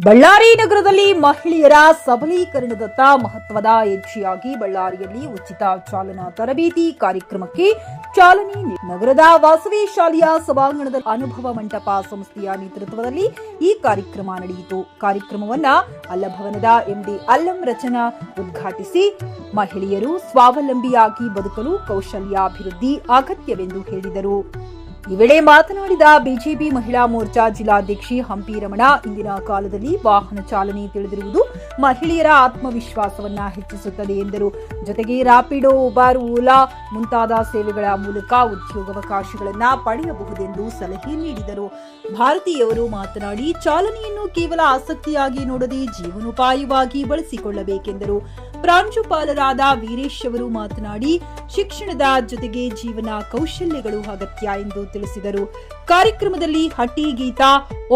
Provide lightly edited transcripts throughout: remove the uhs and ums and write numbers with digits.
ಬಳ್ಳಾರಿ ನಗರದಲ್ಲಿ ಮಹಿಳೆಯರ ಸಬಲೀಕರಣದತ್ತ ಮಹತ್ವದ ಹೆಜ್ಜೆಯಾಗಿ ಬಳ್ಳಾರಿಯಲ್ಲಿ ಉಚಿತ ಚಾಲನಾ ತರಬೇತಿ ಕಾರ್ಯಕ್ರಮಕ್ಕೆ ಚಾಲನೆ ನಗರದ ವಾಸವಿ ಶಾಲೆಯ ಸಭಾಂಗಣದ ಅನುಭವ ಮಂಟಪ ಸಂಸ್ಥೆಯ ನೇತೃತ್ವದಲ್ಲಿ ಈ ಕಾರ್ಯಕ್ರಮ ನಡೆಯಿತು. ಕಾರ್ಯಕ್ರಮವನ್ನ ಅಲ್ಲಭವನದ ಎಂಡಿ ಅಲ್ಲಂ ರಚನಾ ಉದ್ಘಾಟಿಸಿ ಮಹಿಳೆಯರು ಸ್ವಾವಲಂಬಿಯಾಗಿ ಬದುಕಲು ಕೌಶಲ್ಯಾಭಿವೃದ್ಧಿ ಅಗತ್ಯವೆಂದು ಹೇಳಿದರು. ಈ ವೇಳೆ ಮಾತನಾಡಿದ ಬಿಜೆಪಿ ಮಹಿಳಾ ಮೋರ್ಚಾ ಜಿಲ್ಲಾಧ್ಯಕ್ಷಿ ಹಂಪಿ ರಮಣ, ಇಂದಿನ ಕಾಲದಲ್ಲಿ ವಾಹನ ಚಾಲನೆ ತಿಳಿದಿರುವುದು ಮಹಿಳೆಯರ ಆತ್ಮವಿಶ್ವಾಸವನ್ನ ಹೆಚ್ಚಿಸುತ್ತದೆ ಎಂದರು. ಜೊತೆಗೆ ರಾಪಿಡೋ, ಉಬರ್, ಓಲಾ ಮುಂತಾದ ಸೇವೆಗಳ ಮೂಲಕ ಉದ್ಯೋಗಾವಕಾಶಗಳನ್ನು ಪಡೆಯಬಹುದೆಂದು ಸಲಹೆ ನೀಡಿದರು. ಭಾರತೀಯವರು ಮಾತನಾಡಿ, ಚಾಲನೆಯನ್ನು ಕೇವಲ ಆಸಕ್ತಿಯಾಗಿ ನೋಡದೆ ಜೀವನೋಪಾಯವಾಗಿ ಬಳಸಿಕೊಳ್ಳಬೇಕೆಂದರು. ಪ್ರಾಂಶುಪಾಲರಾದ ವೀರೇಶ್ ಅವರು ಮಾತನಾಡಿ, ಶಿಕ್ಷಣದ ಜೊತೆಗೆ ಜೀವನ ಕೌಶಲ್ಯಗಳು ಅಗತ್ಯ ಎಂದು ತಿಳಿಸಿದರು. ಕಾರ್ಯಕ್ರಮದಲ್ಲಿ ಹಟ್ಟಿ ಗೀತಾ,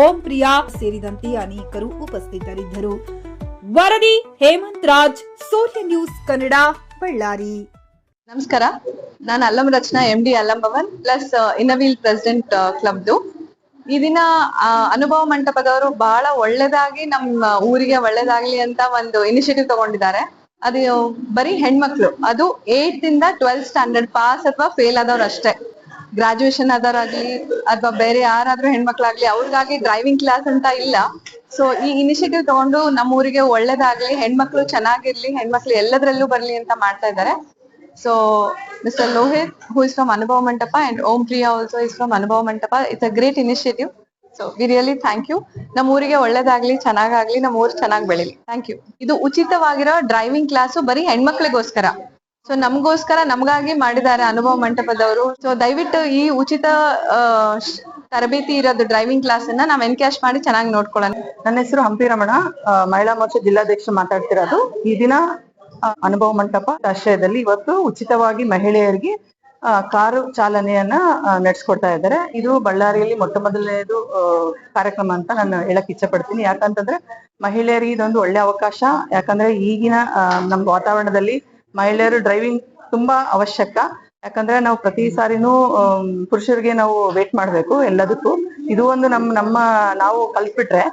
ಓಂ ಪ್ರಿಯಾ ಸೇರಿದಂತೆ ಅನೇಕರು ಉಪಸ್ಥಿತರಿದ್ದರು. ವರದಿ ಹೇಮಂತ್ ರಾಜ್, ಸೂರ್ಯ ನ್ಯೂಸ್ ಕನ್ನಡ, ಬಳ್ಳಾರಿ. ನಮಸ್ಕಾರ, ನಾನು ಅಲ್ಲಂ ರಚನಾ MD Allam Bhavan plus ಇನ್ನವೀಲ್ president ಕ್ಲಬ್ದು. ಈ ದಿನ ಅನುಭವ ಮಂಟಪದವರು ಬಹಳ ಒಳ್ಳೇದಾಗಿ ನಮ್ಮ ಊರಿಗೆ ಒಳ್ಳೇದಾಗ್ಲಿ ಅಂತ ಒಂದು ಇನಿಷಿಯೇಟಿವ್ ತಗೊಂಡಿದ್ದಾರೆ. ಅದು ಬರೀ ಹೆಣ್ಮಕ್ಳು, ಅದು 8th ಇಂದ 12th ಸ್ಟ್ಯಾಂಡರ್ಡ್ ಪಾಸ್ ಅಥವಾ ಫೇಲ್ ಆದವ್ರು ಅಷ್ಟೇ. ಗ್ರಾಜುಯೇಷನ್ ಆದವರಾಗ್ಲಿ ಅಥವಾ ಬೇರೆ ಯಾರಾದ್ರೂ ಹೆಣ್ಮಕ್ಳಾಗ್ಲಿ ಅವ್ರಿಗಾಗಿ ಡ್ರೈವಿಂಗ್ ಕ್ಲಾಸ್ ಅಂತ ಇಲ್ಲ. ಸೊ ಈ ಇನಿಷಿಯೇಟಿವ್ ತಗೊಂಡು ನಮ್ಮ ಊರಿಗೆ ಒಳ್ಳೇದಾಗ್ಲಿ, ಹೆಣ್ಮಕ್ಳು ಚೆನ್ನಾಗಿರ್ಲಿ, ಹೆಣ್ಮಕ್ಳು ಎಲ್ಲದ್ರಲ್ಲೂ ಬರ್ಲಿ ಅಂತ ಮಾಡ್ತಾ ಇದ್ದಾರೆ. So Mr. Lohit, who is from Anubhav Mandapa, and Om Priya also is from Anubhav Mandapa. It's a great initiative. So we really thank you. ನಮ್ಮ ಊರಿಗೆ ಒಳ್ಳೇದಾಗ್ಲಿ, ಚೆನ್ನಾಗಾಗ್ಲಿ, ನಮ್ಮ ಊರು ಚೆನ್ನಾಗಿ ಬೆಳಿಲಿ. Thank you. ಇದು ಉಚಿತವಾಗಿರೋ ಡ್ರೈವಿಂಗ್ ಕ್ಲಾಸು ಬರೀ ಹೆಣ್ಮಕ್ಳಿಗೋಸ್ಕರ. ಸೊ ನಮಗೋಸ್ಕರ, ನಮಗಾಗಿ ಮಾಡಿದ್ದಾರೆ ಅನುಭವ ಮಂಟಪದವರು. ಸೊ ದಯವಿಟ್ಟು ಈ ಉಚಿತ ತರಬೇತಿ ಇರೋದು ಡ್ರೈವಿಂಗ್ ಕ್ಲಾಸ್ ಅನ್ನ ನಾವ್ ಎನ್ಕ್ಯಾಶ್ ಮಾಡಿ ಚೆನ್ನಾಗಿ ನೋಡ್ಕೊಳ್ಳೋಣ. ನನ್ನ ಹೆಸರು ಹಂಪಿ ರಮಣ, ಮಹಿಳಾ ಮೋರ್ಚಾ ಜಿಲ್ಲಾಧ್ಯಕ್ಷ ಮಾತಾಡ್ತಿರೋದು. ಈ ದಿನ ಅನುಭವ ಮಂಟಪ ಆಶ್ರಯದಲ್ಲಿ ಇವತ್ತು ಉಚಿತವಾಗಿ ಮಹಿಳೆಯರಿಗೆ ಕಾರು ಚಾಲನೆಯನ್ನ ನಡೆಸ್ಕೊಡ್ತಾ ಇದ್ದಾರೆ. ಇದು ಬಳ್ಳಾರಿಯಲ್ಲಿ ಮೊಟ್ಟ ಮೊದಲನೇದು ಕಾರ್ಯಕ್ರಮ ಅಂತ ನಾನು ಹೇಳಕ್ ಇಚ್ಛೆ ಪಡ್ತೀನಿ. ಯಾಕಂತಂದ್ರೆ ಮಹಿಳೆಯರಿಗೆ ಇದೊಂದು ಒಳ್ಳೆ ಅವಕಾಶ. ಯಾಕಂದ್ರೆ ಈಗಿನ ನಮ್ಮ ವಾತಾವರಣದಲ್ಲಿ ಮಹಿಳೆಯರು ಡ್ರೈವಿಂಗ್ ತುಂಬಾ ಅವಶ್ಯಕ. ಯಾಕಂದ್ರೆ ನಾವು ಪ್ರತಿ ಸಾರಿನೂ ಪುರುಷರಿಗೆ ನಾವು ವೇಟ್ ಮಾಡ್ಬೇಕು ಎಲ್ಲದಕ್ಕೂ. ಇದು ಒಂದು ನಾವು ಕಲ್ತ್ಬಿಟ್ರೆ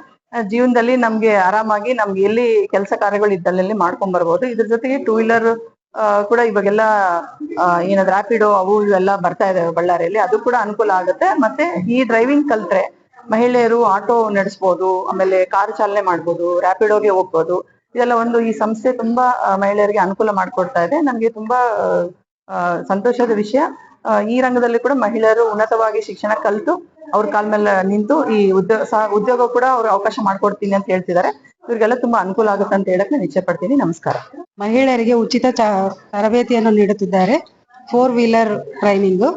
ಜೀವನದಲ್ಲಿ ನಮ್ಗೆ ಆರಾಮಾಗಿ ನಮ್ಗೆ ಎಲ್ಲಿ ಕೆಲಸ ಕಾರ್ಯಗಳು ಇದ್ದಲ್ಲೆಲ್ಲಿ ಮಾಡ್ಕೊಂಡ್ ಬರ್ಬೋದು. ಇದ್ರ ಜೊತೆಗೆ 2 ವೀಲರ್ ಕೂಡ ಇವಾಗೆಲ್ಲ ಏನಾದ್ರು ರ್ಯಾಪಿಡೋ ಅವು ಇವೆಲ್ಲ ಬರ್ತಾ ಇದಾವೆ ಬಳ್ಳಾರಿಯಲ್ಲಿ, ಅದು ಕೂಡ ಅನುಕೂಲ ಆಗುತ್ತೆ. ಮತ್ತೆ ಈ ಡ್ರೈವಿಂಗ್ ಕಲ್ತ್ರೆ ಮಹಿಳೆಯರು ಆಟೋ ನಡೆಸ್ಬೋದು, ಆಮೇಲೆ ಕಾರು ಚಾಲನೆ ಮಾಡ್ಬೋದು, ರ್ಯಾಪಿಡೋಗೆ ಹೋಗ್ಬೋದು. ಇದೆಲ್ಲ ಒಂದು ಈ ಸಂಸ್ಥೆ ತುಂಬಾ ಮಹಿಳೆಯರಿಗೆ ಅನುಕೂಲ ಮಾಡ್ಕೊಡ್ತಾ ಇದೆ. ನಮ್ಗೆ ತುಂಬಾ ಸಂತೋಷದ ವಿಷಯ. ಈ ರಂಗದಲ್ಲಿ ಕೂಡ ಮಹಿಳೆಯರು ಉನ್ನತವಾಗಿ ಶಿಕ್ಷಣ ಕಲಿತು ಅವ್ರ ಕಾಲ ಮೇಲೆ ನಿಂತು ಈ ಉದ್ಯೋಗ ಕೂಡ ಅವ್ರು ಅವಕಾಶ ಮಾಡ್ಕೊಡ್ತೀನಿ ಅಂತ ಹೇಳ್ತಿದ್ದಾರೆ. ಇವ್ರಿಗೆಲ್ಲ ತುಂಬಾ ಅನುಕೂಲ ಆಗುತ್ತೆ ಅಂತ ಹೇಳಕ್ ನಾನು ಇಚ್ಛೆ ಪಡ್ತೀನಿ. ನಮಸ್ಕಾರ. ಮಹಿಳೆಯರಿಗೆ ಉಚಿತ ತರಬೇತಿಯನ್ನು ನೀಡುತ್ತಿದ್ದಾರೆ, 4 ವೀಲರ್ ಟ್ರೈನಿಂಗ್.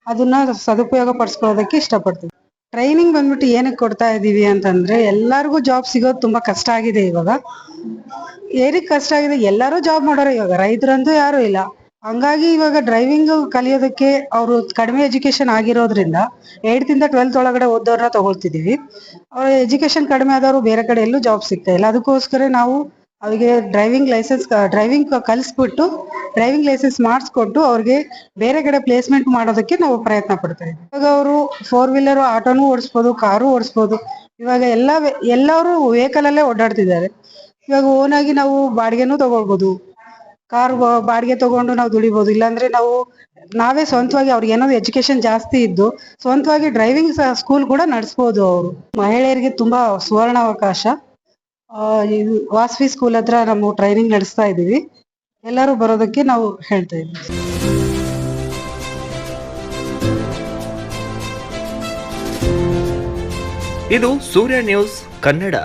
ಅದನ್ನ ಸದುಪಯೋಗ ಪಡಿಸ್ಕೊಳ್ಳೋದಕ್ಕೆ ಇಷ್ಟಪಡ್ತೀವಿ. ಟ್ರೈನಿಂಗ್ ಬಂದ್ಬಿಟ್ಟು ಏನಕ್ಕೆ ಕೊಡ್ತಾ ಇದೀವಿ ಅಂತಂದ್ರೆ, ಎಲ್ಲರಿಗೂ ಜಾಬ್ ಸಿಗೋದು ತುಂಬಾ ಕಷ್ಟ ಆಗಿದೆ ಇವಾಗ. ಏನಕ್ಕೆ ಕಷ್ಟ ಆಗಿದೆ? ಎಲ್ಲರೂ ಜಾಬ್ ಮಾಡೋರು ಇವಾಗ, ರೈತರಂತೂ ಯಾರು ಇಲ್ಲ. ಹಂಗಾಗಿ ಇವಾಗ ಡ್ರೈವಿಂಗ್ ಕಲಿಯೋದಕ್ಕೆ ಅವರು ಕಡಿಮೆ ಎಜುಕೇಶನ್ ಆಗಿರೋದ್ರಿಂದ 8th ಇಂದ 12th ಒಳಗಡೆ ಓದೋರ್ನ ತಗೊಳ್ತಿದೀವಿ. ಅವ್ರ ಎಜುಕೇಶನ್ ಕಡಿಮೆ ಆದವರು ಬೇರೆ ಕಡೆ ಎಲ್ಲೂ ಜಾಬ್ ಸಿಗ್ತಾ ಇಲ್ಲ. ಅದಕ್ಕೋಸ್ಕರ ನಾವು ಅವ್ರಿಗೆ ಡ್ರೈವಿಂಗ್ ಕಲಿಸ್ಬಿಟ್ಟು ಡ್ರೈವಿಂಗ್ ಲೈಸೆನ್ಸ್ ಮಾಡಿಸ್ಕೊಟ್ಟು ಅವ್ರಿಗೆ ಬೇರೆ ಕಡೆ ಪ್ಲೇಸ್ಮೆಂಟ್ ಮಾಡೋದಕ್ಕೆ ನಾವು ಪ್ರಯತ್ನ ಪಡ್ತಾ ಇದ್ದೀವಿ. ಇವಾಗ ಅವರು 4 ವೀಲರ್ ಆಟೋನು ಓಡಿಸ್ಬೋದು, ಕಾರು ಓಡಿಸ್ಬೋದು. ಇವಾಗ ಎಲ್ಲರೂ ವೆಹಿಕಲ್ ಅಲ್ಲೇ ಓಡಾಡ್ತಿದ್ದಾರೆ. ಇವಾಗ ಓನಾಗಿ ನಾವು ಬಾಡಿಗೆನೂ ತಗೊಳ್ಬೋದು, ಕಾರ್ ಬಾಡಿಗೆ ತಗೊಂಡು ನಾವು ದುಡಿಬಹುದು. ಇಲ್ಲಾಂದ್ರೆ ನಾವೇ ಸ್ವಂತವಾಗಿ ಅವ್ರಿಗೆ ಏನಾದ್ರು ಎಜುಕೇಶನ್ ಜಾಸ್ತಿ ಇದ್ದು ಸ್ವಂತವಾಗಿ ಡ್ರೈವಿಂಗ್ ಸ್ಕೂಲ್ ಕೂಡ ನಡೆಸ್ಬೋದು. ಅವರು ಮಹಿಳೆಯರಿಗೆ ತುಂಬಾ ಸುವರ್ಣ ಅವಕಾಶ. ವಾಸವಿ ಸ್ಕೂಲ್ ಹತ್ರ ನಾವು ಟ್ರೈನಿಂಗ್ ನಡೆಸ್ತಾ ಇದೀವಿ. ಎಲ್ಲರೂ ಬರೋದಕ್ಕೆ ನಾವು ಹೇಳ್ತಾ ಇದ್ದೀವಿ. ಇದು ಸೂರ್ಯ ನ್ಯೂಸ್ ಕನ್ನಡ.